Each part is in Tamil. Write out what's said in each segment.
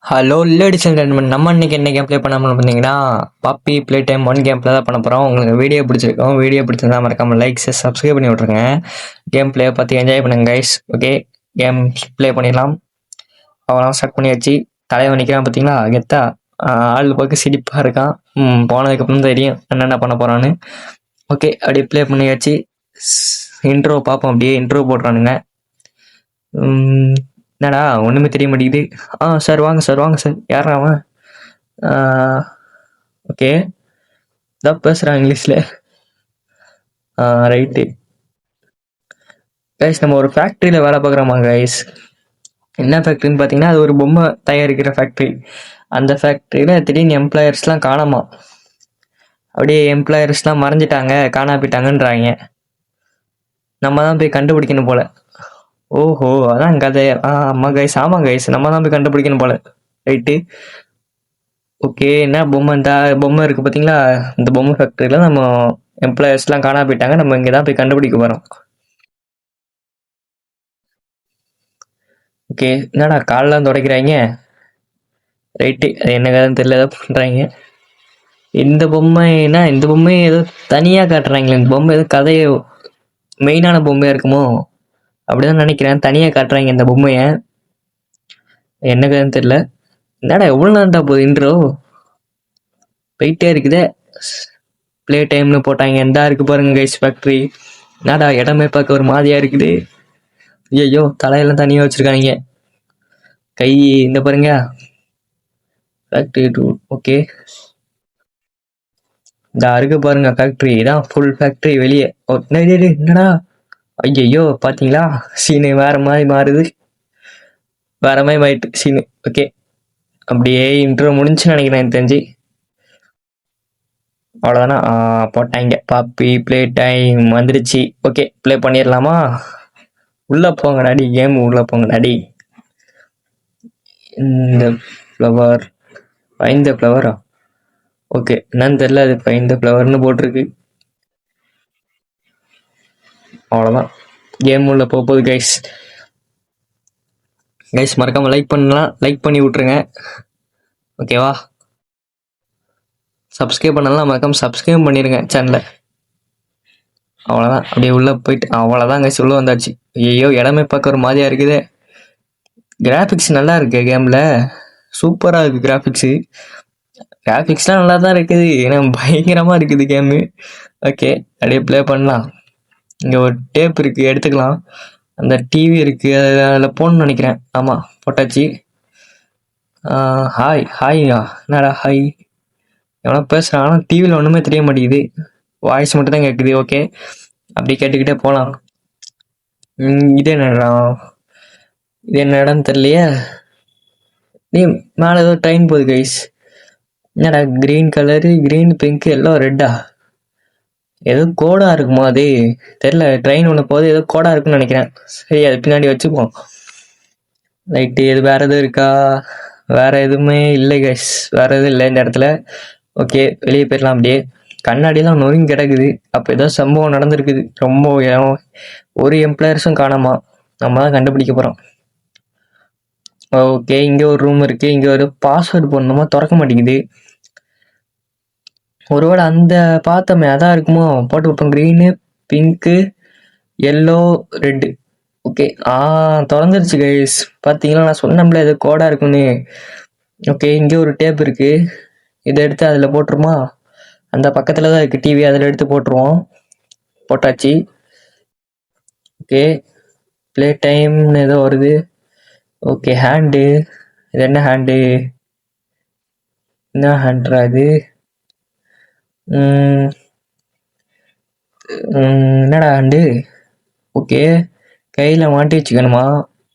ஹலோ லேடிஸ் அண்ட் ஜென்டில்மேன், நம்ம இன்னைக்கு என்ன கேம் ப்ளே பண்ணாமல் பார்த்தீங்கன்னா puppy play time 1 game play தான் பண்ண போகிறோம். உங்களுக்கு வீடியோ பிடிச்சிருக்கோம். வீடியோ பிடிச்சிருந்தா மறக்காம லைக்ஸ் சப்ஸ்கிரைப் பண்ணி விட்ருங்க. கேம் ப்ளே பார்த்து என்ஜாய் பண்ணுங்க கைஸ். ஓகே, கேம் ப்ளே பண்ணிடலாம். அவெல்லாம் ஸ்டார்ட் பண்ணியாச்சு. தலைவன் நிற்கிறான் பார்த்தீங்களா, கெத்தா ஆள் பார்க்க சிரிப்பாக இருக்கான். போனதுக்கப்புறம் தெரியும் என்னென்ன பண்ண போகிறான்னு. ஓகே, அப்படியே ப்ளே பண்ணியாச்சு. இன்ட்ரோ பார்ப்போம். அப்படியே இன்ட்ரோ போடுறானுங்க. என்னடா ஒன்றுமே தெரிய மாட்டேங்குது. சார் வாங்க சார், வாங்க சார். யாரா அவன்? ஓகே, இதான் பேசுகிறான் இங்கிலீஷில். ரைட்டு கைஸ், நம்ம ஒரு ஃபேக்ட்ரியில் வேலை பார்க்குறோமா கைஸ். என்ன ஃபேக்ட்ரின்னு பார்த்தீங்கன்னா, அது ஒரு பொம்மை தயாரிக்கிற ஃபேக்ட்ரி. அந்த ஃபேக்ட்ரியில் திடீர்னு எம்ப்ளாயர்ஸ்லாம் காணாமா. அப்படியே எம்ப்ளாயர்ஸ்லாம் மறைஞ்சிட்டாங்க, காணா போயிட்டாங்கன்றாங்க. நம்ம தான் போய் கண்டுபிடிக்கணும் போல. ஓஹோ, அதான் கதை. ஆமாம் கைஸ், ஆமாம் கைஸ், நம்ம தான் போய் கண்டுபிடிக்கணும் போல. ரைட்டு. ஓகே, என்ன பொம்மை? இந்த பொம்மை இருக்குது பார்த்தீங்களா, இந்த பொம்மை ஃபேக்ட்ரியில் நம்ம எம்ப்ளாயர்ஸ்லாம் காணா போயிட்டாங்க. நம்ம இங்கே தான் போய் கண்டுபிடிக்க போகிறோம். ஓகே, என்னடா காலெலாம் துடைக்கிறாங்க. ரைட்டு, அது என்ன கதைன்னு தெரியல, ஏதோ பண்ணுறாங்க. இந்த பொம்மைனா இந்த பொம்மையை ஏதோ தனியாக காட்டுறாங்களே. இந்த பொம்மை ஏதோ கதையோ மெயினான பொம்மையாக இருக்குமோ அப்படிதான் நினைக்கிறேன். தனியாக காட்டுறாங்க இந்த பொம்மையை. என்ன கதைன்னு தெரியல. என்னடா எவ்வளோ நேரம்டா போகுது இன்ட்ரோ? போயிட்டே இருக்குதே. ப்ளே டைம்னு போட்டாங்க. எந்தா இருக்கு பாருங்க கைஸ் ஃபேக்ட்ரி. என்னடா இடமே பார்க்க ஒரு மாதிரியா இருக்குது. ஐயோ, தலையெல்லாம் தனியாக வச்சுருக்காங்க. கை இந்த பாருங்க, ஃபேக்ட்ரி டூ. ஓகே, இந்த அருக்கு பாருங்க ஃபேக்ட்ரி. இதான் ஃபுல் ஃபேக்ட்ரி. வெளியே என்னடா? ஐயோ, பார்த்தீங்களா சீனு வேற மாதிரி மாறுது. வேற மாதிரி மாறிட்டு சீனு. ஓகே, அப்படியே இன்ட்ரோ முடிஞ்சுன்னு நினைக்கிறேன் எனக்கு தெரிஞ்சு. அவ்வளோதானா? போட்டாங்க. பாப்பி ப்ளே டைம் வந்துடுச்சு. ஓகே, ப்ளே பண்ணிடலாமா? உள்ளே போங்க டாடி, கேம் உள்ளே போங்க டாடி. இந்த ஃப்ளவர், ஃபைண்ட் த ஃப்ளவரா? ஓகே, என்னன்னு தெரியல. அது ஃபைண்ட் த ஃப்ளவர்னு போட்டிருக்கு. அவ்வளோதான், கேம் உள்ள போகுது கைஸ். கைஸ் மறக்காம லைக் பண்ணலாம், லைக் பண்ணி விட்ருங்க. ஓகேவா? சப்ஸ்கிரைப் பண்ணலாம், மறக்காம சப்ஸ்கிரைப் பண்ணிடுங்க சேனலை. அவ்வளோதான், அப்படியே உள்ளே போயிட்டு அவ்வளோதான் கைஸ், உள்ளே வந்தாச்சு. ஐயோ, இடமே பார்க்க ஒரு மாதிரியா இருக்குது. கிராஃபிக்ஸ் நல்லா இருக்கு கேமில், சூப்பராக இருக்குது கிராஃபிக்ஸு. கிராஃபிக்ஸ்லாம் நல்லா தான் இருக்குது, ஏன்னா பயங்கரமாக இருக்குது கேமு. ஓகே, அப்படியே ப்ளே பண்ணலாம். இங்கே ஒரு டேப் இருக்குது, எடுத்துக்கலாம். அந்த டிவி இருக்குது, அதில் போகணுன்னு நினைக்கிறேன். ஆமாம், போட்டாச்சு. ஹாய் ஹாய்யா, என்னடா ஹாய்? எவனா பேசுகிறான், ஆனால் டிவியில் ஒன்றுமே தெரிய மாட்டேங்குது. வாய்ஸ் மட்டும் தான் கேட்குது. ஓகே, அப்படி கேட்டுக்கிட்டே போகலாம். இது என்னடா? இது என்ன இடம்னு தெரியலையே. நீ மேலே ஏதோ ட்ரெயின் போகுது கைஸ். என்னடா க்ரீன் கலரு, க்ரீன் பிங்க் எல்லாம் ரெட்டா? ஏதோ கோடா இருக்குமா? அது தெரியல. ட்ரெயின் ஒன்று போகுது, ஏதோ கோடா இருக்குன்னு நினைக்கிறேன். சரி, அது பின்னாடி வச்சுப்போம். லைட்டு எது வேற எதுவும் இருக்கா? வேற எதுவுமே இல்லை கைஸ், வேற எதுவும் இல்லை இந்த இடத்துல. ஓகே, வெளியே போயிடலாம். அப்படியே கண்ணாடிலாம் நொறுங்கி கிடக்குது. அப்போ ஏதோ சம்பவம் நடந்திருக்குது. ரொம்ப ஒரு எம்ப்ளாயர்ஸும் காணாமா. நம்ம தான் கண்டுபிடிக்க போகிறோம். ஓகே, இங்கே ஒரு ரூம் இருக்குது. இங்கே ஒரு பாஸ்வேர்டு போடணுமா, திறக்க மாட்டேங்குது. ஒருவேளை அந்த பார்த்தோமே அதான் இருக்குமோ? போட்டு வைப்போம். Green, pink, yellow, red. Okay, திறந்துருச்சு கைஸ். பார்த்தீங்களா, நான் சொன்னேன்ல இது கோடாக இருக்குன்னு. ஓகே, இங்கே ஒரு டேப் இருக்குது. இதை எடுத்து அதில் போட்டுருமா? அந்த பக்கத்தில் தான் இருக்குது டிவி, அதில் எடுத்து போட்டுருவோம். போட்டாச்சு. ஓகே, ப்ளே டைம்னு ஏதோ வருது. Okay, hand. இது என்ன ஹேண்டு? என்ன ஹேண்ட்ரா இது? என்னடா ஹேண்டு? ஓகே, கையில் மாட்டி வச்சுக்கணுமா?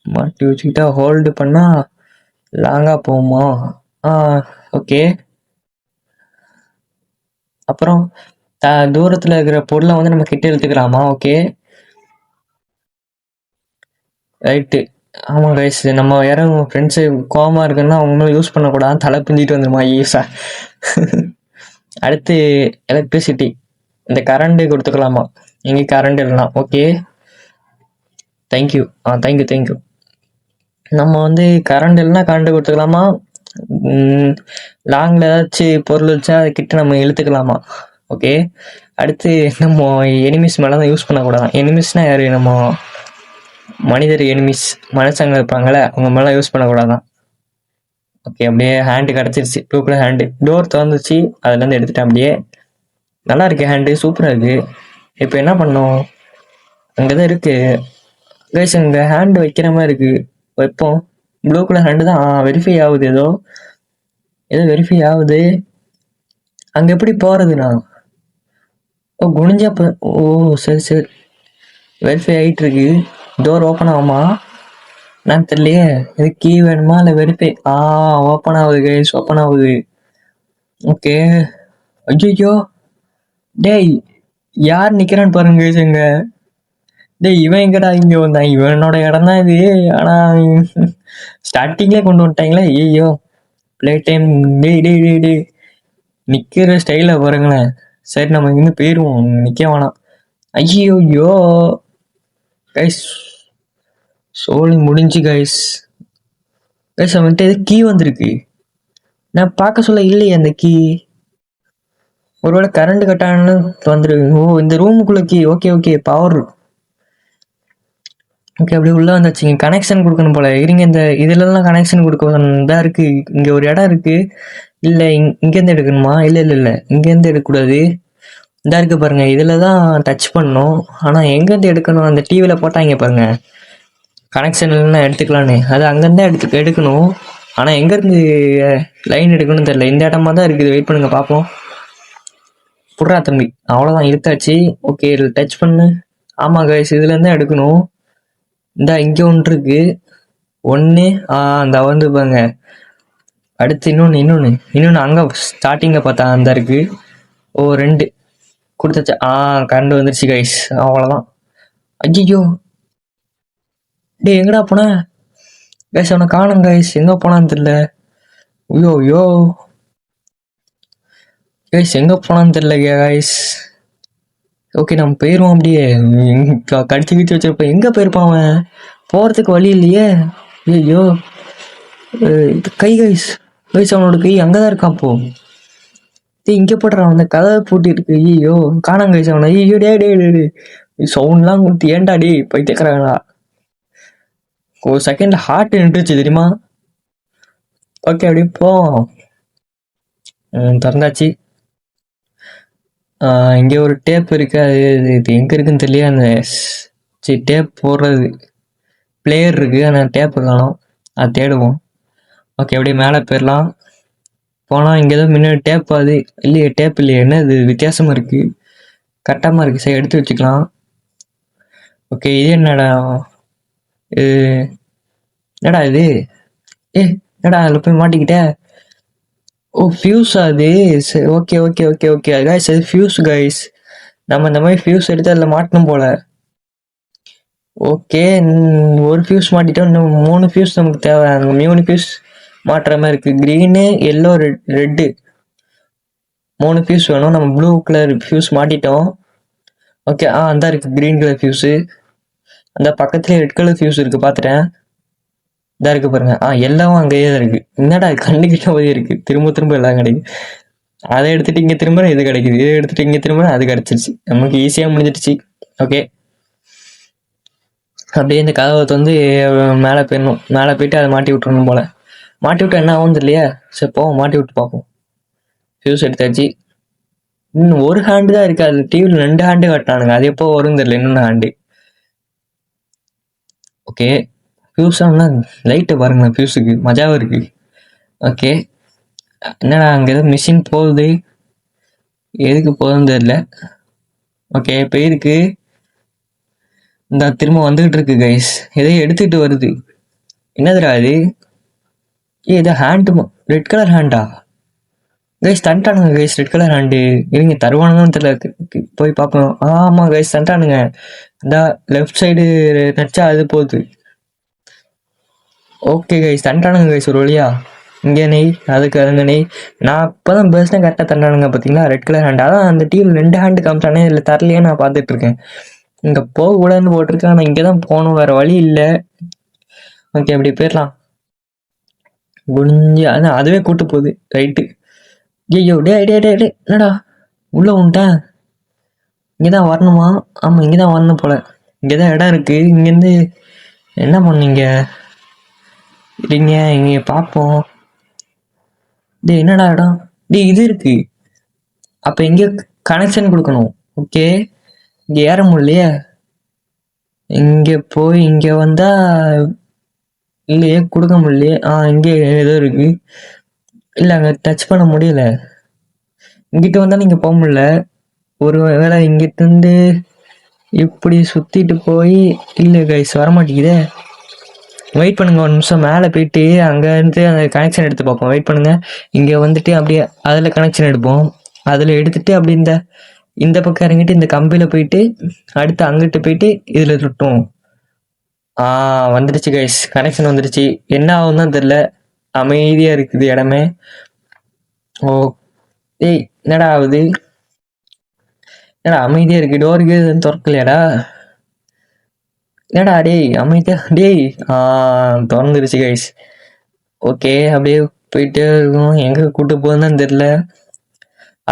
மாட்டி வச்சுக்கிட்டா ஹோல்டு பண்ணால் லாங்காக போகுமா? ஓகே, அப்புறம் தூரத்தில் இருக்கிற பொருளை வந்து நம்ம கிட்ட எடுத்துக்கலாமா? Okay, right. ஆமாம் கைஸ், நம்ம யாரும் ஃப்ரெண்ட்ஸு கோவமாக இருக்குன்னா அவங்களும் யூஸ் பண்ணக்கூடாது. தலை பிஞ்சிட்டு வந்துடுமா ஈஸா. அடுத்து எலக்ட்ரிசிட்டி, இந்த கரண்ட்டு கொடுத்துக்கலாமா? இங்கே கரண்ட் இல்லைனா ஓகே, தேங்க்யூ. தேங்க்யூ. நம்ம வந்து கரண்ட் இல்லைனா கரண்ட்டு கொடுத்துக்கலாமா? லாங்கில் ஏதாச்சும் பொருள் வச்சா அது கிட்ட நம்ம இழுத்துக்கலாமா. ஓகே, அடுத்து நம்ம எனிமிஸ் மேலே தான் யூஸ் பண்ணக்கூடாதான். எனிமிஸ்னால் யார்? நம்ம மனிதர் எனிமிஸ், மனுஷங்க இருப்பாங்களே, அவங்க மேலே யூஸ் பண்ணக்கூடாதான். ஓகே, அப்படியே ஹேண்டு கிடச்சிருச்சு, ப்ளூ கலர் ஹேண்டு. டோர் திறந்துச்சு, அதுலேருந்து எடுத்துட்டேன். அப்படியே நல்லா இருக்கு ஹேண்டு, சூப்பராக இருக்குது. இப்போ என்ன பண்ணோம்? அங்கே தான் இருக்குது கைஸ், அங்கே ஹேண்டு வைக்கிற மாதிரி இருக்குது. வைப்போம். ப்ளூ கலர் ஹேண்டு தான் வெரிஃபை ஆகுது. ஏதோ வெரிஃபை ஆகுது. அங்கே எப்படி போகிறதுண்ணா? ஓ, குனிஞ்சா ஓ சரி சரி, வெரிஃபை ஆகிட்டு இருக்கு. டோர் ஓப்பன் ஆகுமா நான் தெரியலையே. இது கீ வேணுமா இல்லை வெரிஃபை? ஓப்பன் ஆகுது கைஸ், ஓப்பன் ஆகுது. ஓகே. ஐயோ டேய், யார் நிற்கிறான்னு பாருங்க கைஸ். எங்க டேய், இவன் எங்கடா இங்கே வந்தான்? இவனோட இடம் தான் இது. ஆனால் ஸ்டார்டிங்லேயே கொண்டு வந்துட்டாங்களே. ஐயோ, ப்ளே டைம். டேய் டேய் டேய் டேய், நிற்கிற ஸ்டைலில் பாருங்களேன். சரி, நம்ம இங்கே போயிடுவோம், நிற்க வேணாம். ஐயோ கைஸ், சோழி முடிஞ்சு கைஸ். கைஸ், அவன்கிட்ட எது கீ வந்திருக்கு. நான் பார்க்க சொல்ல இல்லையே அந்த கீ. ஒருவேளை கரண்ட் கட்டான்னு வந்துருக்கு. ஓ, இந்த ரூமுக்குள்ள key. Okay okay, power. Okay, அப்படியே உள்ளே வந்தாச்சுங்க. கனெக்ஷன் கொடுக்கணும் போல. இருங்க, இந்த இதுலலாம் கனெக்ஷன் கொடுக்கதான் இருக்கு. இங்கே ஒரு இடம் இருக்கு. இல்லை, இங்கேருந்து எடுக்கணுமா? இல்லை இல்லை இல்லை, இங்கேருந்து எடுக்கக்கூடாது. இந்த இருக்கு பாருங்க, இதில் தான் டச் பண்ணணும். ஆனால் எங்கேருந்து எடுக்கணும்? அந்த டிவியில் போட்டாங்க பாருங்க, கனெக்ஷன் இல்லைன்னா எடுத்துக்கலான்னு. அது அங்கேருந்து எடுக்கணும். ஆனால் எங்கேருந்து லைன் எடுக்கணும்னு தெரியல. இந்த இடமா தான் இருக்குது. வெயிட் பண்ணுங்க பார்ப்போம். புட்றா தம்பி, அவ்வளோதான், இழுத்தாச்சு. ஓகே, இதில் டச் பண்ணு. ஆமாம் கைஸ், இதுலேருந்து எடுக்கணும். இந்த இங்கே ஒன்று இருக்கு. ஒன்று அந்த வந்து பாருங்க. அடுத்து இன்னொன்று அங்கே ஸ்டார்டிங்கில் பார்த்தா அந்த இருக்கு. ஓ, 2 கொடுத்தாச்சா? கரண்ட் வந்துருச்சு கைஸ், அவ்வளோதான். ஐயோ டே, எங்கடா போன கைஸ்? அவனை காணும் கைஸ், எங்கே போனான்னு தெரியல. ஐயோ கைஸ், எங்கே போனான்னு தெரியல கைஸ். ஓகே, நம்ம போயிடுவோம். அப்படியே கடிச்சு கிடிச்சு வச்சிருப்போம். எங்கே போயிருப்பான் அவன்? போகிறதுக்கு வழி இல்லையே. ஐயோ, இது கை கைஸ். கைஸ், அவனோட கை அங்கே தான் இருக்கான். அப்போ இங்கே போடுறான், அந்த கதவை பூட்டி இருக்கு. ஐயோ, காணாங்க கைஸ் அவனை. ஐயோ டே டே டே, சவுண்ட்லாம் கொடுத்து ஏன்டா டே பைத்தியக்காரங்களா. ஒரு செகண்ட் ஹார்ட் நின்றுச்சு தெரியுமா. ஓகே, அப்படி போ. திறந்தாச்சு. இங்கே ஒரு டேப் இருக்கு. அது இது எங்கே இருக்குன்னு தெரியல. அந்த டேப் போடுறது பிளேயர் இருக்கு, ஆனால் டேப்பு காணும். அது தேடுவோம். ஓகே, அப்படியே மேலே போயிடலாம். போனால் இங்கே தான் முன்னாடி டேப். அது இல்லையே, டேப் இல்லையே. என்ன இது வித்தியாசமாக இருக்குது, கரெக்டாக இருக்குது. சரி, எடுத்து வச்சுக்கலாம். ஓகே, இது என்னடா இது? என்னடா அதில் போய் மாட்டிக்கிட்டே. ஓ, ஃபியூஸ் அது. சரி, okay okay okay okay guys, அது ஃபியூஸ் கைஸ். நம்ம இந்த மாதிரி ஃபியூஸ் எடுத்து அதில் மாட்டணும் போல. ஓகே, ஒரு ஃபியூஸ் மாட்டிட்டோம். இன்னும் 3 ஃபியூஸ் நமக்கு தேவை. அங்கே 3 ஃபியூஸ் மாட்டுற மாதிரி இருக்குது. க்ரீனு, எல்லோ, ரெட்டு 3 ஃபியூஸ் வேணும். நம்ம ப்ளூ கலர் ஃபியூஸ் மாட்டிட்டோம். ஓகே, அந்த இருக்குது க்ரீன் கலர் ஃபியூஸு. அந்த பக்கத்துலேயே ரெட் கலர் ஃபியூஸ் இருக்குது, பார்த்துட்டேன். இதாக இருக்குது பாருங்க. எல்லாவும் அங்கேயே தான் இருக்குது. என்னடா கண்டுக்கிட்ட போதே இருக்குது. திரும்ப எல்லாம் கிடைக்குது. அதை எடுத்துகிட்டு இங்கே திரும்ப இது கிடைக்குது. இதை எடுத்துகிட்டு இங்கே திரும்ப அது கிடச்சிருச்சு. நமக்கு ஈஸியாக முடிஞ்சிடுச்சு. ஓகே, அப்படியே இந்த கதவை வந்து மேலே போயிடணும். மேலே போயிட்டு அதை மாட்டி விட்டுறணும் போல். மாட்டி விட்டு என்ன ஆகும் இல்லையா. சரி, போவோம், மாட்டி விட்டு பார்ப்போம். ஃபியூஸ் எடுத்தாச்சு. இன்னும் ஒரு ஹேண்டு தான் இருக்குது. அது டிவியில் 2 ஹேண்டு கட்டினானுங்க. அது எப்போ வரும் தெரியல, இன்னொன்று ஹேண்டு. ஓகே, ஃபியூஸானா லைட்டை பாருங்களேன், ஃபியூஸுக்கு மஜாவும் இருக்குது. ஓகே, என்னடா அங்கே ஏதோ மிஷின் போகுது, எதுக்கு போகுதுன்னு தெரியல. ஓகே, போயிருக்கு. இந்த திரும்ப வந்துகிட்டு இருக்கு கைஸ். எதையும் எடுத்துக்கிட்டு வருது. என்னதுடா இது? ஏதோ ஹேண்டு, ரெட் கலர் ஹேண்டா கைஸ்? தண்டானுங்க கைஸ், ரெட் கலர் ஹேண்டு. இருங்க, தருவானுங்கன்னு தெரியல, போய் பார்ப்போம். ஆமாம் கைஸ், தண்டானுங்க. இந்த லெஃப்ட் சைடு நச்சா அது போகுது. ஓகே கைஸ், தண்டானுங்க கைஸ் ஒரு வழியா. இங்கே நெய், அதுக்கு அதுங்க நெய். நான் இப்போ தான் பேசினேன், கரெக்டாக தண்டானுங்க. பார்த்தீங்களா, ரெட் கலர் ஹேண்ட். அதான் அந்த டிவியில் 2 ஹேண்டு காமிச்சானே, இல்லை தரலையே. நான் பார்த்துட்டு இருக்கேன். இங்கே போகக்கூடாதுன்னு போட்டிருக்கேன். ஆனால் இங்கே தான் போகணும், வேறு வழி இல்லை. ஓகே, அப்படி போயிடலாம். குனிஞ்சு அதான் அதுவே கூட்டு போகுது. ரைட்டு. ஐயோ டே டே டே டே என்னடா உள்ள வந்துட்டேன். இங்கே தான் வரணுமா? ஆமாம் இங்கே தான் வரணும் போல. இங்கே தான் இடம் இருக்குது. இங்கேருந்து என்ன பண்ணீங்க இருங்க இங்கே பார்ப்போம். டே என்னடா இடம்? டே இது இருக்கு. அப்போ இங்கே கனெக்ஷன் கொடுக்கணும். ஓகே இங்கே ஏற முடியலையே. இங்கே போய் இங்கே வந்தால் இல்லையே கொடுக்க முடியலையே. இங்கே ஏதோ இருக்கு. இல்லை அங்கே டச் பண்ண முடியல. இங்கிட்ட வந்தால் நீங்கள் போக முடியல. ஒரு வேளை இங்கிட்டிருந்து இப்படி சுற்றிட்டு போய் இல்லை கைஸ் வரமாட்டேங்குதே. வெயிட் பண்ணுங்க ஒரு நிமிஷம். மேலே போயிட்டு அங்கேருந்து அந்த கனெக்ஷன் எடுத்து பார்ப்போம். வெயிட் பண்ணுங்க. இங்கே வந்துட்டு அப்படியே அதில் கனெக்ஷன் எடுப்போம். அதில் எடுத்துட்டு அப்படி இந்த பக்கம் இறங்கிட்டு இந்த கம்பியில் போயிட்டு அடுத்து அங்கிட்டு போயிட்டு இதில் சுட்டும். வந்துடுச்சு கைஸ், கனெக்ஷன் வந்துடுச்சு. என்ன ஆகும் தான் தெரில. அமைதியாக இருக்குது இடமே. ஓ ஏய் என்னடா ஆகுது? என்னடா அமைதியாக இருக்குது. டோருக்கு எதுவும் திறக்கலையாடா? என்னடா டேய் அமைதியாக டேய். திறந்துருச்சு கைஸ். ஓகே அப்படியே போயிட்டே இருக்கும். எங்கே கூட்டு போகுதுன்னு தெரில.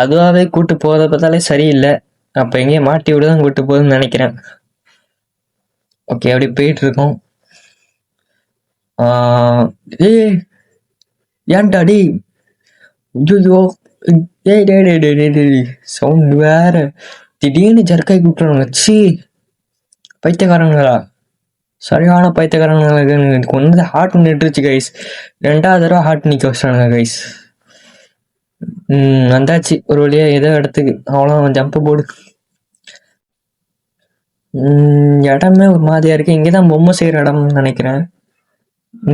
அதுவாகவே கூட்டு போகிறத பார்த்தாலே சரியில்லை. அப்போ எங்கேயும் மாட்டி விட தான் கூட்டு போகுதுன்னு நினைக்கிறேன். ஓகே அப்படி போயிட்டு இருக்கோம். ஏய் ஏன்டா டே? ஐயோ டேய் டே டே டே டே டே சவுண்ட் வேற. திடீர்னு ஜர்க்காய் கூப்பிட்றாங்க. சி பைத்தியக்காரங்களா, சரியான பைத்தியக்காரங்களுக்கு ஒன்று ஹார்ட் நின்றுச்சு கைஸ். 2வது தடவை ஹார்ட் நிற்க வச்சானுங்க கைஸ். வந்தாச்சு ஒரு வழியாக ஏதோ இடத்துக்கு. அவ்வளோ ஜம்ப்பு போடு. இடமே ஒரு மாதிரியா இருக்கு. இங்கே தான் பொம்மை செய்கிற இடம்னு நினைக்கிறேன்.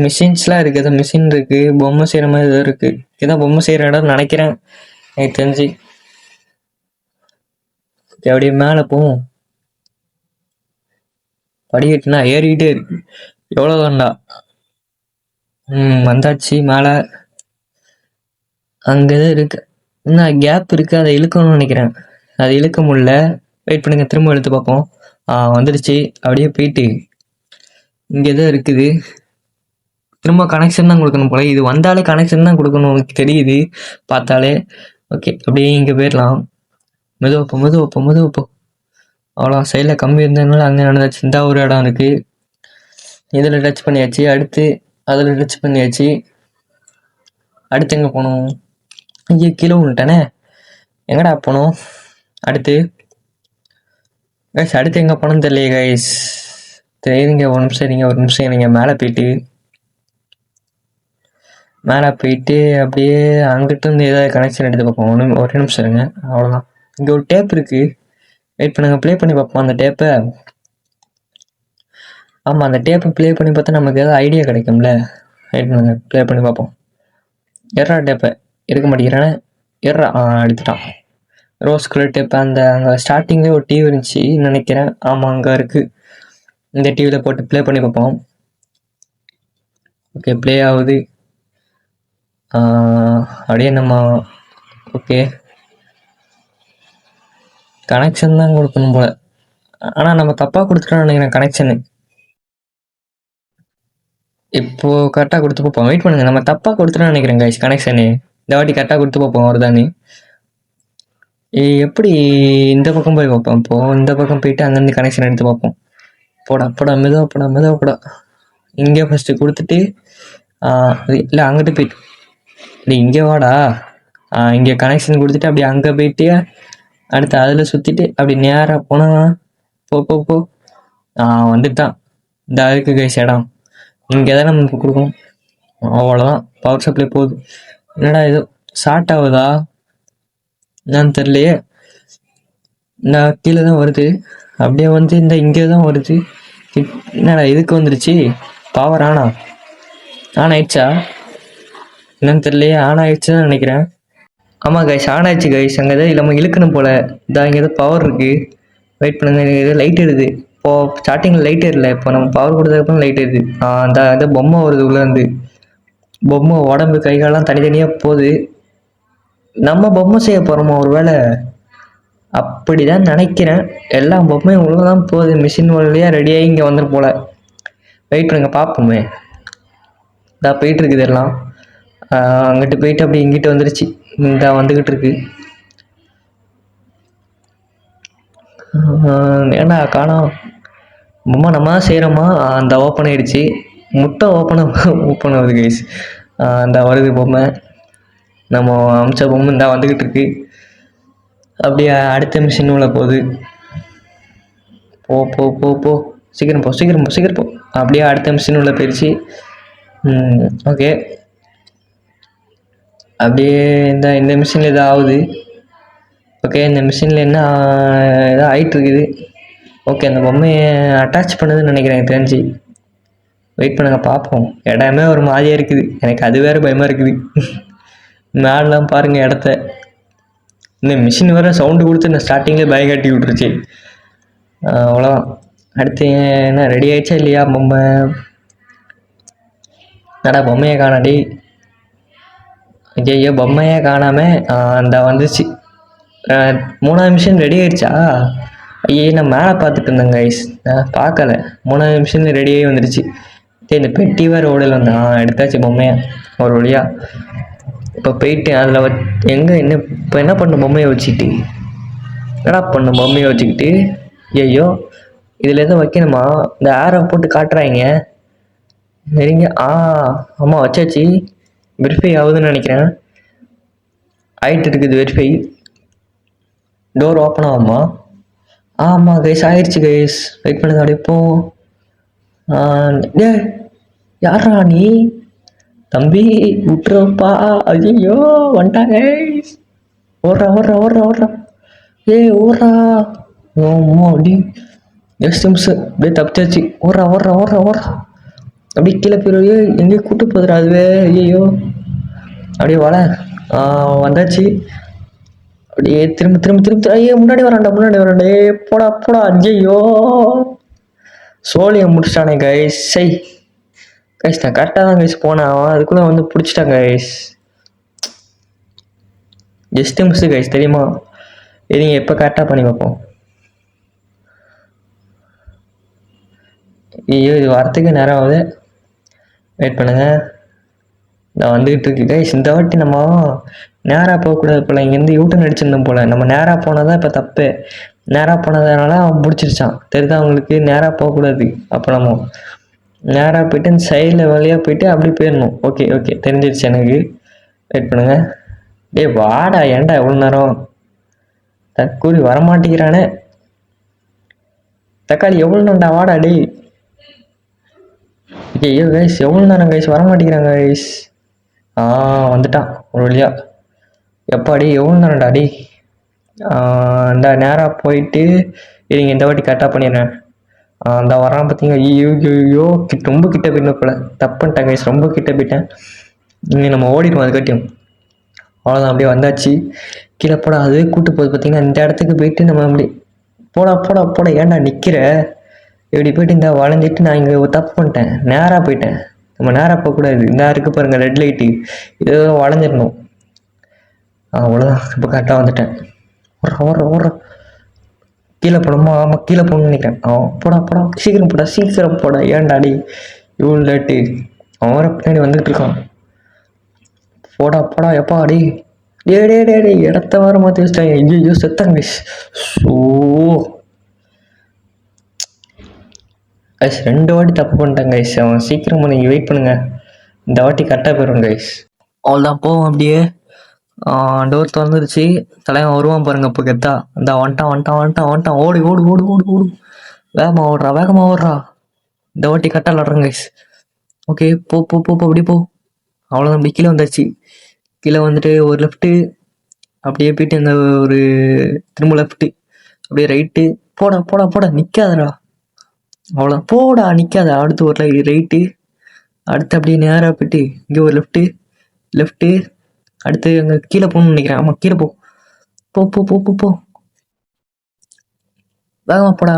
மிஷின்ஸ்லாம் இருக்குது. ஏதோ மிஷின் இருக்குது. பொம்மை செய்கிற மாதிரி ஏதோ இருக்குது. இதான் பொம்மை செய்கிற இடம்னு நினைக்கிறேன் எனக்கு தெரிஞ்சு. அப்படியே மேலே போவோம். படிக்கட்டுனா ஏறிக்கிட்டே இருக்கு. எவ்வளோ தாண்டா. வந்தாச்சு மேலே. அங்கே தான் இருக்கு. இன்னும் கேப் இருக்குது. அதை இழுக்கணும்னு நினைக்கிறேன். அதை இழுக்க முடியல. வெயிட் பண்ணுங்க திரும்ப இழுத்து பார்ப்போம். வந்துடுச்சு. அப்படியே போயிட்டு இங்கே தான் இருக்குது. திரும்ப கனெக்ஷன் தான் கொடுக்கணும் போல. இது வந்தாலே கனெக்ஷன் தான் கொடுக்கணும் தெரியுது பார்த்தாலே. ஓகே அப்படியே இங்கே போயிடலாம். மெதுவப்போ. அவ்வளோ சைடில் கம்பி இருந்ததுனால அங்கே நடந்தாச்சு. இந்த ஒரு இடம் இருக்குது. இதில் டச் பண்ணியாச்சு. அடுத்து அதில் டச் பண்ணியாச்சு. அடுத்து எங்கே போகணும்? ஐயோ கீழே விட்டானே. எங்கடா போகணும் அடுத்து? கைஸ் அடுத்து எங்கே போகணும்னு தெரியலையே கைஸ். தெரியுதுங்க. ஒரு நிமிஷம் நீங்கள் மேலே போயிட்டு அப்படியே அங்கிட்ட இருந்து ஏதாவது கனெக்ஷன் எடுத்து பார்ப்போம். ஒரு நிமிஷம் இருங்க. அவ்வளோதான். இங்கே ஒரு டேப் இருக்குது. வெயிட் பண்ணுங்க. ப்ளே பண்ணி பார்ப்போம் அந்த டேப்பை. ஆமாம் அந்த டேப்பை ப்ளே பண்ணி பார்த்தா நமக்கு ஏதாவது ஐடியா கிடைக்கும்ல. வெயிட் பண்ணுங்க ப்ளே பண்ணி பார்ப்போம். எர்ரா டேப்பை இருக்க மாட்டேங்கிறானே. எர்ரா எடுத்துட்டான். Rose colour tape. அங்கே ஸ்டார்டிங்லேயே ஒரு டிவி இருந்துச்சு நினைக்கிறேன். ஆமாம் அங்கே இருக்குது. இந்த டிவியில் போட்டு ப்ளே பண்ணி பார்ப்போம். ஓகே ப்ளே ஆகுது. அப்படியே நம்ம ஓகே கனெக்ஷன் தான் கொடுக்கணும் போல. ஆனால் நம்ம தப்பாக கொடுத்துட்டோம்னு நினைக்கிறேன் கனெக்ஷனு. இப்போது கரெக்டாக கொடுத்து பார்ப்போம். வெயிட் பண்ணுங்கள். நம்ம தப்பாக கொடுத்துட்டோம்னு நினைக்கிறேன் கைஸ் கனெக்ஷனு. இந்த வாட்டி கரெக்டாக கொடுத்து பார்ப்போம் வருதானே. எப்படி இந்த பக்கம் போய் பார்ப்போம். இப்போது இந்த பக்கம் போயிட்டு அங்கேருந்து கனெக்ஷன் எடுத்து பார்ப்போம். போடா மெதுவாக போடா. இங்கே ஃபஸ்ட்டு கொடுத்துட்டு இல்லை அங்கிட்டு போயிட்டு இல்லை இங்கே வாடா. இங்கே கனெக்ஷன் கொடுத்துட்டு அப்படியே அங்கே போயிட்டு அடுத்து அதில் சுற்றிட்டு அப்படி நேராக போனால் போ வந்துட்டான். இந்த அதுக்கு கைஸ் இடம் இங்கே தான் நம்ம கொடுக்கணும். அவ்வளோதான். பவர் சப்ளை போகுது. என்னடா ஏதோ ஷார்ட் ஆகுதா என்னன்னு தெரியலையே. இந்த கீழே தான் வருது. அப்படியே வந்து இந்த இங்கே தான் வருது. என்னடா இதுக்கு வந்துருச்சு. பவர் ஆன் ஆயிடுச்சா என்னன்னு தெரியலையே. ஆன் ஆயிடுச்சுன்னு நினைக்கிறேன். ஆமாம் கைஸ் ஆன் ஆயிடுச்சு கைஸ். அங்கே எதாவது நம்ம இழுக்கணும் போல். இங்கே ஏதோ பவர் இருக்குது. வெயிட் பண்ணுங்க. ஏதோ லைட் எடுது. இப்போது ஸ்டார்டிங்கில் லைட் எரியல. இப்போ நம்ம பவர் கொடுத்ததுக்கப்புறம் லைட் எரியுது. அந்த பொம்மை வருது உள்ளேருந்து. பொம்மை உடம்பு கை காலெலாம் தனித்தனியாக போகுது. நம்ம பொம்மை செய்ய போகிறோமா ஒரு வேளை? அப்படி தான் நினைக்கிறேன். எல்லா பொம்மையும் உள்ளே தான் போகுது. மிஷின் வழியாக ரெடியாகி இங்கே வந்துடும் போல். வெயிட் பண்ணுங்க பார்ப்போமே. போயிட்டுருக்குது எல்லாம். அங்கிட்டு போயிட்டு அப்படி இங்கிட்டு வந்துருச்சு. இந்த வந்துக்கிட்டு இருக்கு. ஏன்னா காணோம். பொம்மை நம்ம தான் செய்கிறோமா? அந்த ஓப்பன் ஆயிடுச்சு. முட்டை ஓப்பன் ஆகுது கைஸ். அந்த வருது பொம்மை. நம்ம அமிச்ச பொம்மை இந்த வந்துக்கிட்டு இருக்கு. அப்படியே அடுத்த மிஷின் உள்ள போகுது. போ போ போ போ சீக்கிரம் போ சீக்கிரம் போ சீக்கிரம் போ. அப்படியே அடுத்த மிஷின் உள்ள போயிடுச்சு. ஓகே, அப்படியே இந்த மிஷினில் எதாவது ஆகுது. ஓகே, இந்த மிஷினில் என்ன ஏதோ ஆகிட்டு இருக்குது. ஓகே, அந்த பொம்மையை அட்டாச் பண்ணுதுன்னு நினைக்கிறேன் எனக்கு தெரிஞ்சு. வெயிட் பண்ணுங்க பார்ப்போம். இடமே ஒரு மாதிரியாக இருக்குது. எனக்கு அது வேறு பயமாக இருக்குது. மேலாம் பாருங்கள் இடத்த. இந்த மிஷின் வேறு சவுண்டு கொடுத்து நான் ஸ்டார்டிங்லேயே பயம் காட்டி விட்டுருச்சு. அவ்வளோதான். அடுத்து என்ன ரெடி ஆயிடுச்சா இல்லையா பொம்மை? நடா பொம்மையை காணாடி. ஐயோ பொம்மையே காணாமல் அந்த வந்துச்சு. 3வது மிஷின் ரெடி ஆயிடுச்சா? ஐயே நான் மேலே பார்த்துட்டு இருந்தேங்க கைஸ், நான் பார்க்கல. 3வது மிஷின் ரெடியாகி வந்துடுச்சு. இந்த பெட்டி வேறு ஓடல் வந்தான். எடுத்தாச்சு பொம்மையை ஒரு வழியாக. இப்போ போயிட்டு அதில் எங்கே என்ன இப்போ என்ன பண்ண பொம்மையை வச்சுக்கிட்டு என்னடா பண்ண பொம்மையை வச்சுக்கிட்டு? ஐயோ இதில் எதுவும் வைக்கணுமா? இந்த ஆரை போட்டு காட்டுறாங்க. சரிங்க. ஆமாம் வச்சாச்சு. வெரிஃபை ஆகுதுன்னு நினைக்கிறேன். ஆகிட்டு இருக்குது வெரிஃபை. டோர் ஓப்பன் ஆகுமா? ஆமாம் கைஸ் ஆயிடுச்சு கைஸ். வெயிட் பண்ணுங்க. அப்படியே போ. டே யாரா நீ? தம்பி விட்டுருப்பா. ஐயோ வந்துட்டாங்க. ஓடுறா ஓடுறா ஓடுறா ஓடுறா. ஓடுறா. ஓமா அப்படி ஜஸ்ட் மிஸ். அப்படியே தப்பிச்சாச்சு. ஓடுறா ஓடுறா ஓடுறா ஓடுறா. அப்படியே கீழே போயிடுவே. எங்கேயும் கூட்டு போதுடா அதுவே. ஐயோ அப்படியே வள. வந்தாச்சு. அப்படியே திரும்ப திரும்ப திரும்ப ஐயோ முன்னாடி வராண்டா. போடா போடா. ஐயோ சோழியை முடிச்சிட்டானே கைஸ். கைஸ் நான் கரெக்டாக தான் கைஸ் போனேன். அவன் அதுக்குள்ளே வந்து பிடிச்சிட்டாங்க கைஸ். ஜஸ்ட் மிஸ் கைஸ் தெரியுமா? நீங்கள் எப்போ கரெக்டாக பண்ணி பார்ப்போம். ஐயோ இது வரத்துக்கு நேரம் ஆகுது. வெயிட் பண்ணுங்க. நான் வந்துக்கிட்டு இருக்கு கைஸ். இந்த வாட்டி நம்ம நேராக போகக்கூடாது போல். இங்கேருந்து யூட்டன் அடிச்சிருந்தோம் போல். நம்ம நேராக போனால் தான் இப்போ தப்பு. நேராக போனதுனால அவன் பிடிச்சிருச்சான். தெரியுதா அவங்களுக்கு? நேராக போகக்கூடாது. அப்போ நம்ம நேராக போயிட்டு அந்த சைடில் வழியாக போயிட்டு அப்படி போயிடணும். ஓகே ஓகே தெரிஞ்சிருச்சு எனக்கு. வெயிட் பண்ணுங்க. வாடா. ஏன்டா எவ்வளோ நேரம்? தற்கூரி வரமாட்டேங்கிறானே. தக்காளி எவ்வளோ நேரம்டா? வாடா டே. ஐயோ கைஸ் எவ்வளோ நேரம் கைஸ் வரமாட்டேங்கிறாங்க கைஸ். வந்துட்டான் ஒரு வழியா. எப்பாடி எவ்வளோ நேரம்டா டி? இந்த நேராக போயிட்டு இருங்க. இந்த வாட்டி கரெக்டாக பண்ணிடுறேன். அந்த வரான் பார்த்தீங்க. ஐயோ ரொம்ப கிட்ட போயிட்டேன் போல. தப்புன்ட்டேன் கைஸ். ரொம்ப கிட்ட போயிட்டேன். இங்கே நம்ம ஓடிடுவோம். அது கட்டியும் அவ்வளோதான். அப்படியே வந்தாச்சு. கீழே போட அது கூட்டு போகுது பார்த்தீங்கன்னா. இந்த இடத்துக்கு போயிட்டு நம்ம அப்படி போடா போடா போட. ஏன்டா நிற்கிற? இப்படி போயிட்டு இந்த வளைஞ்சிட்டு நான் இங்கே தப்பு பண்ணிட்டேன். நேராக போயிட்டேன். நம்ம நேராக போகக்கூடாது. இந்த இருக்கு பாருங்கள் ரெட் லைட்டு. இது வளைஞ்சிடணும். அவ்வளோதான். இப்போ கரெக்டாக வந்துட்டேன். ஓடுற கீழே போடணுமா? ஆமாம் கீழே போகணும்னு நினைக்கிறேன். போடா போடா சீக்கிரம் போடா. ஏன்டாடி இவ்வளோ லேட்டு? அவன் வர பின்னாடி வந்துட்டு இருக்கான். போடா எப்பா அடி. டே இடத்த வர மாற்றி வச்சிட்டாங்க. ஐயோ செத்தாங்க ஸோ கைஸ் 2 வாட்டி தப்பு பண்ணிட்டாங்க கைஸ். அவன் சீக்கிரமாக நீங்கள் வெயிட் பண்ணுங்கள். இந்த வாட்டி கரெக்டாக போயிடும் கைஸ். அவ்வளோதான் போவோம். அப்படியே டோர் திறந்துருச்சு. தலைவன் வருவான் பாருங்க. இப்போ கெத்தா இந்த வந்துட்டான். ஓடு. வேகமாக ஓடுறா. இந்த வாட்டி கரெக்டாக விளாட்றேன் கைஸ். ஓகே போ அப்படி போ. அவ்வளோதான். அப்படி கீழே வந்தாச்சு. கீழே வந்துட்டு ஒரு லெஃப்ட்டு. அப்படியே போயிட்டு அந்த ஒரு திரும்ப லெஃப்ட்டு. அப்படியே ரைட்டு. போடா நிற்காதடா. அவ்வளோ போடா நிற்காத. அடுத்து ஒரு ரைட்டு. அடுத்து அப்படியே நேராக போயிட்டு இங்கே ஒரு லெஃப்ட்டு. அடுத்து அங்கே கீழே போகணும்னு நினைக்கிறேன். ஆமாம் கீழே போ. வேகமாக போடா.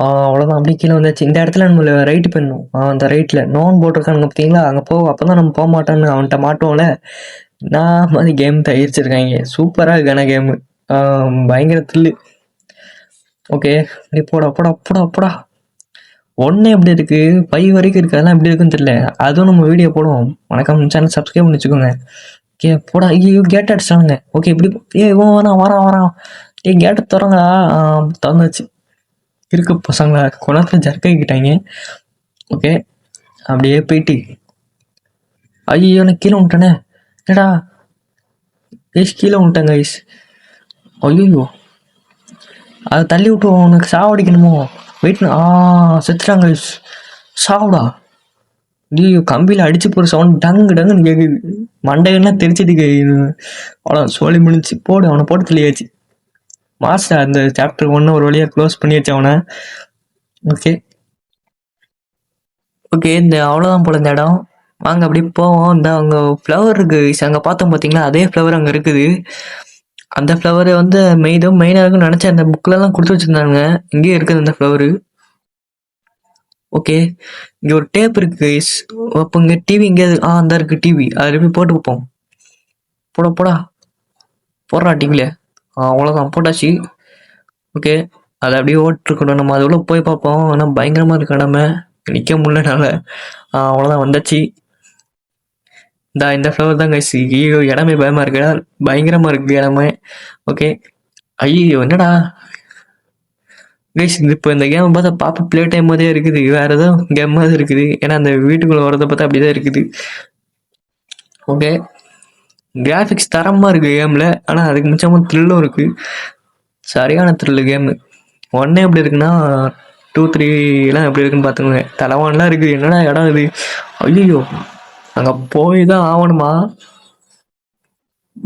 அவ்வளோதான். அப்படியே கீழே வந்தாச்சு. இந்த இடத்துல நம்மள ரைட்டு பண்ணணும். அந்த ரைட்டில் நோன் போட்டிருக்கானுங்க பார்த்தீங்களா? அங்கே அப்போ தான் நம்ம போக மாட்டோன்னு அவன்கிட்ட மாட்டோம்ல. நான் மாதிரி கேம் தயாரிச்சிருக்காங்க. சூப்பராக இருக்கான கேமு. பயங்கர த்ரில்லு. ஓகே அப்படியே போடா. ஒன்று எப்படி இருக்கு, 5 வரைக்கும் இருக்கு, அதெல்லாம் எப்படி இருக்குன்னு தெரியல. அதுவும் நம்ம வீடியோ போடுவோம். வணக்கம் சேனல் சப்ஸ்கிரைப் பண்ணி வச்சுக்கோங்க. ஓகே போடா, ஐயோ கேட் அடிச்சிட்டானுங்க. ஓகே இப்படி இவன் வரான். கேட்டை திறங்கடா. திறந்துச்சு. இருக்கு பசங்களா குளத்துல ஜர்க்கிட்டாங்க. ஓகே அப்படியே போயிட்டு ஐயோ நான் கீழே விட்டேனே. ஏடா கீழே விட்டேன் கைஸ். ஐயோ அதை தள்ளி விட்டு உனக்கு சாவடிக்கணுமோ? வெயிட் செத்துட்டாங்க கைஸ். சாவுடா. ஐயோ கம்பியில் அடிச்சு போகிற சவுண்ட் டங்குன்னு கேட்குது. மண்டையெல்லாம் தெரிச்சிட்டு அவ்வளோ சோழி முடிச்சு போடு. அவனை போட்டு தெளியாச்சு. மாஸ்டர் அந்த சாப்டர் 1 ஒரு வழியாக க்ளோஸ் பண்ணியாச்சு அவனை. ஓகே இந்த அவ்வளோதான் போல இந்த இடம். வாங்க அப்படி போவோம். இந்த அங்கே ஃப்ளவர் இருக்குது, அங்கே பார்த்தோம் பார்த்தீங்களா, அதே ஃப்ளவர் அங்கே இருக்குது. அந்த ஃப்ளவரை வந்து மெயினாக இருக்குன்னு நினச்சேன். அந்த புக்கிலலாம் கொடுத்து வச்சுருந்தாங்க. இங்கேயே இருக்குது அந்த ஃப்ளவரு. ஓகே இங்கே ஒரு டேப் இருக்குது கைஸ். அப்போ இங்கே டிவி எங்கேயாவது அந்த இருக்குது டிவி. அதில் போய் போட்டு வைப்போம். போடுறா டிவியில். அவ்வளோதான் போட்டாச்சு. ஓகே அதை அப்படியே ஓட்டிருக்கணும். நம்ம அதுக்குள்ளே போய் பார்ப்போம். ஆனால் பயங்கரமாக இருக்கு இடமே, நிற்க முடியலனால. அவ்வளோதான் வந்தாச்சு. இந்த ஃப்ளவர் தான் கைஸ். ஐயோ இடமே பயமாக இருக்கு, பயங்கரமாக இருக்குது இடமே. ஓகே ஐயோ என்னடா கைஸ், இப்போ இந்த கேமை பார்த்தா பாப்பா ப்ளே டைம் மாதிரியே இருக்குது, வேறு எதுவும் கேம் மாதிரி இருக்குது. ஏன்னா அந்த வீட்டுக்குள்ளே வரதை பார்த்தா அப்படி தான் இருக்குது. ஓகே கிராஃபிக்ஸ் தரமாக இருக்குது கேமில். ஆனால் அதுக்கு மிச்சமாக த்ரில்லும் இருக்குது. சரியான த்ரில்லு கேமு. 1 எப்படி இருக்குன்னா 2, 3 எல்லாம் எப்படி இருக்குன்னு பார்த்துக்கோங்க. தலைவான்லாம் இருக்குது. என்னடா இடம் இது. ஐயோ அங்கே போய் தான் ஆகணுமா?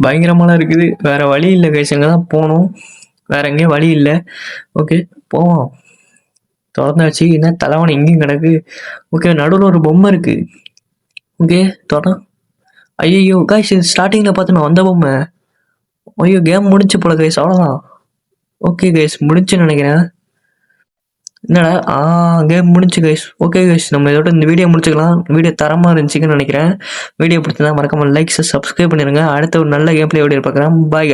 பயங்கரமாலாம் இருக்குது. வேறு வழி இல்லை கைஸ், அங்கே தான் போகணும். வேறு எங்கேயும் வழி இல்லை. ஓகே போவோம். திறந்தாச்சு. என்ன தலைவனை எங்கேயும் கிடக்கு. ஓகே நடுவில் ஒரு பொம்மை இருக்குது. ஓகே தொடர். ஐயோ கைஸ் ஸ்டார்டிங்கில் பார்த்தோன்னா வந்த பொம்மை. ஐயோ கேம் முடிஞ்சு போல கைஸ், அவ்வளோதான். ஓகே கைஸ் முடிச்சுன்னு நினைக்கிறேன். என்னடா கேம் முடிஞ்சு கைஸ். ஓகே கைஸ் நம்ம இதோட இந்த வீடியோ முடிச்சுக்கலாம். வீடியோ தரமாக இருந்துச்சுன்னு நினைக்கிறேன். வீடியோ பிடிச்சிருந்தா மறக்காம லைக்ஸ் சப்ஸ்கிரைப் பண்ணிடுங்க. அடுத்த ஒரு நல்ல கேம் பிளே வீடியோ பார்க்குறேன். பாய்.